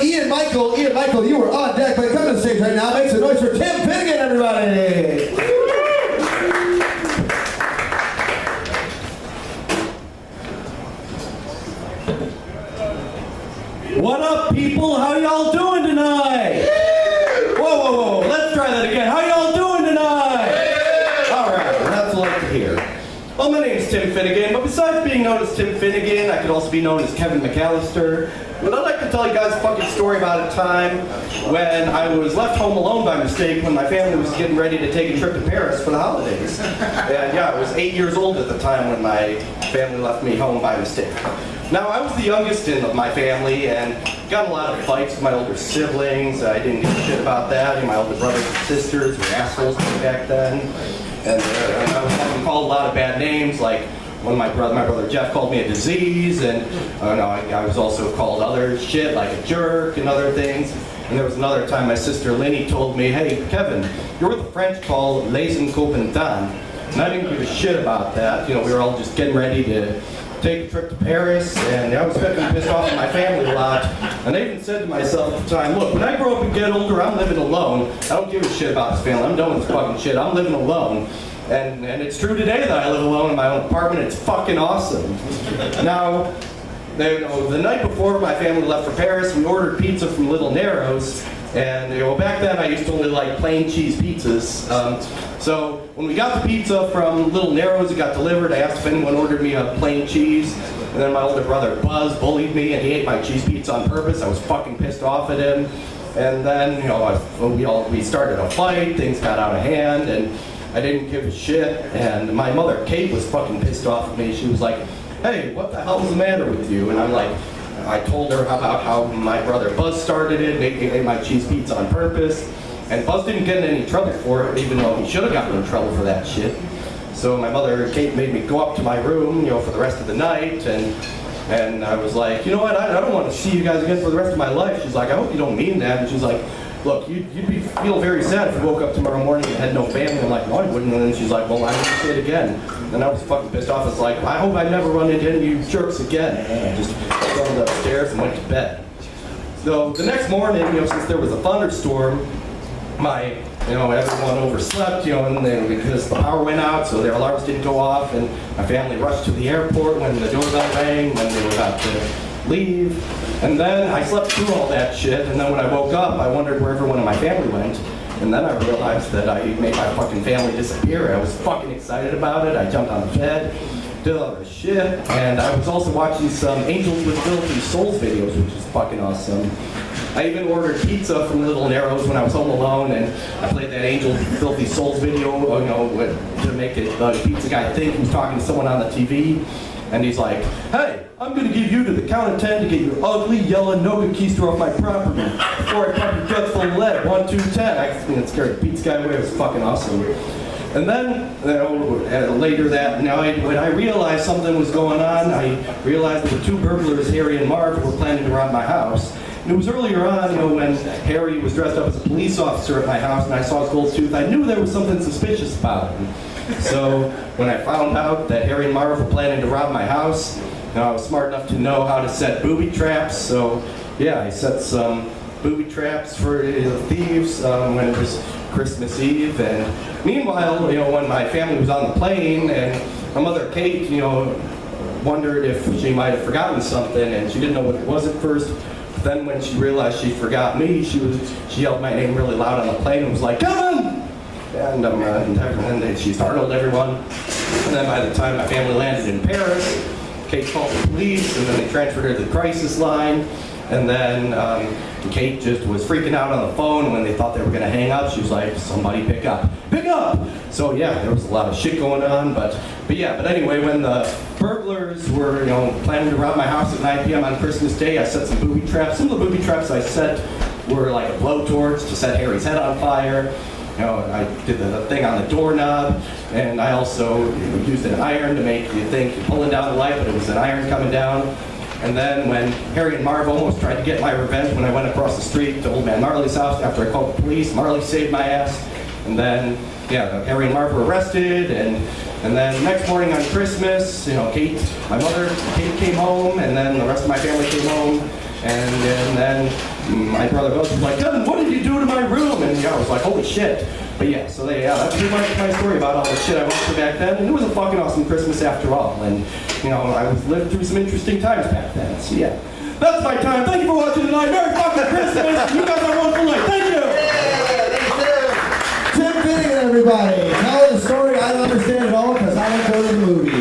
Ian Michael, you were on deck, but come to the stage right now. Make some noise for Tim Finnegan, everybody. What up, people? How y'all doing tonight? Whoa. Let's try that again. How y'all doing tonight? All right, that's what I like to hear. Well, my name is Tim Finnegan, but besides being known as Tim Finnegan, I could also be known as Kevin McAllister. But I'd like to tell you guys a fucking story about a time when I was left home alone by mistake when my family was getting ready to take a trip to Paris for the holidays. And yeah, I was 8 years old at the time when my family left me home by mistake. Now, I was the youngest of my family and got in a lot of fights with my older siblings. I didn't give a shit about that. My older brothers and sisters were assholes back then. And I was often called a lot of bad names, like when my brother Jeff called me a disease, and I was also called other shit, like a jerk and other things. And there was another time my sister Linny told me, "Hey, Kevin, you're what the French call les incompetents." And I didn't give a shit about that. You know, we were all just getting ready to take a trip to Paris, and I was getting pissed off at my family a lot. And I even said to myself at the time, look, when I grow up and get older, I'm living alone. I don't give a shit about this family. I'm done with this fucking shit. I'm living alone. And it's true today that I live alone in my own apartment. It's fucking awesome. Now, the night before my family left for Paris, we ordered pizza from Little Narrows. And back then I used to only like plain cheese pizzas. So when we got the pizza from Little Narrows, it got delivered. I asked if anyone ordered me a plain cheese. And then my older brother Buzz bullied me and he ate my cheese pizza on purpose. I was fucking pissed off at him. And then we started a fight. Things got out of hand and I didn't give a shit. And my mother Kate was fucking pissed off at me. She was like, "Hey, what the hell's the matter with you?" And I'm like, I told her about how my brother Buzz started it, making my cheese pizza on purpose. And Buzz didn't get in any trouble for it, even though he should have gotten in trouble for that shit. So my mother, Kate, made me go up to my room, for the rest of the night. And I was like, you know what, I don't want to see you guys again for the rest of my life. She's like, I hope you don't mean that. And she's like, look, you'd feel very sad if you woke up tomorrow morning and had no family. I'm like, no, I wouldn't. And then she's like, well, I won't say it again. And I was fucking pissed off. It's like, I hope I never run into any of you jerks again. And I just stormed upstairs and went to bed. So the next morning, since there was a thunderstorm, everyone overslept, because the power went out, so their alarms didn't go off, and my family rushed to the airport when the doorbell rang, when they were about to leave. And then I slept through all that shit, and then when I woke up, I wondered where everyone in my family went. And then I realized that I made my fucking family disappear. I was fucking excited about it. I jumped on the bed, did all this shit, and I was also watching some Angels with Filthy Souls videos, which is fucking awesome. I even ordered pizza from Little Narrows when I was home alone, and I played that Angels with Filthy Souls video, to make the pizza guy think he was talking to someone on the TV. And he's like, "Hey, I'm gonna give you to the count of 10 to get your ugly yellow Noga keister off my property before I pump your guts full of lead. 1, 2, 10. I scared the pizza guy away. It was fucking awesome. And then, later that night, when I realized something was going on, I realized that the two burglars, Harry and Marv, were planning to rob my house. And it was earlier on, when Harry was dressed up as a police officer at my house and I saw his gold tooth, I knew there was something suspicious about him. So when I found out that Harry and Marv were planning to rob my house, I was smart enough to know how to set booby traps. So yeah, I set some booby traps for the thieves when it was Christmas Eve. And meanwhile, when my family was on the plane and my mother Kate, wondered if she might have forgotten something, and she didn't know what it was at first. But then when she realized she forgot me, she yelled my name really loud on the plane and was like, "Kevin!" And then she startled everyone. And then by the time my family landed in Paris, Kate called the police, and then they transferred her to the crisis line. And then Kate just was freaking out on the phone. When they thought they were going to hang up, she was like, "Somebody pick up, pick up!" So yeah, there was a lot of shit going on. But anyway, when the burglars were planning to rob my house at 9 p.m. on Christmas Day, I set some booby traps. Some of the booby traps I set were like a blowtorch to set Harry's head on fire. I did the thing on the doorknob, and I also used an iron to make you think you're pulling down the light, but it was an iron coming down. And then when Harry and Marv almost tried to get my revenge when I went across the street to Old Man Marley's house after I called the police, Marley saved my ass. And then, Harry and Marv were arrested, and then next morning on Christmas, Kate, my mother, Kate came home, and then the rest of my family came home, and then my brother Bill was like, Devin, what did you do to my room? And I was like, holy shit. But yeah, so that's pretty much my story about all the shit I went through back then. And it was a fucking awesome Christmas after all. And, I lived through some interesting times back then. So yeah, that's my time. Thank you for watching tonight. Merry fucking Christmas. You guys are wonderful night. Thank you. Tim Finnegan, everybody. Tell the story. I don't understand it all because I don't go to the movies.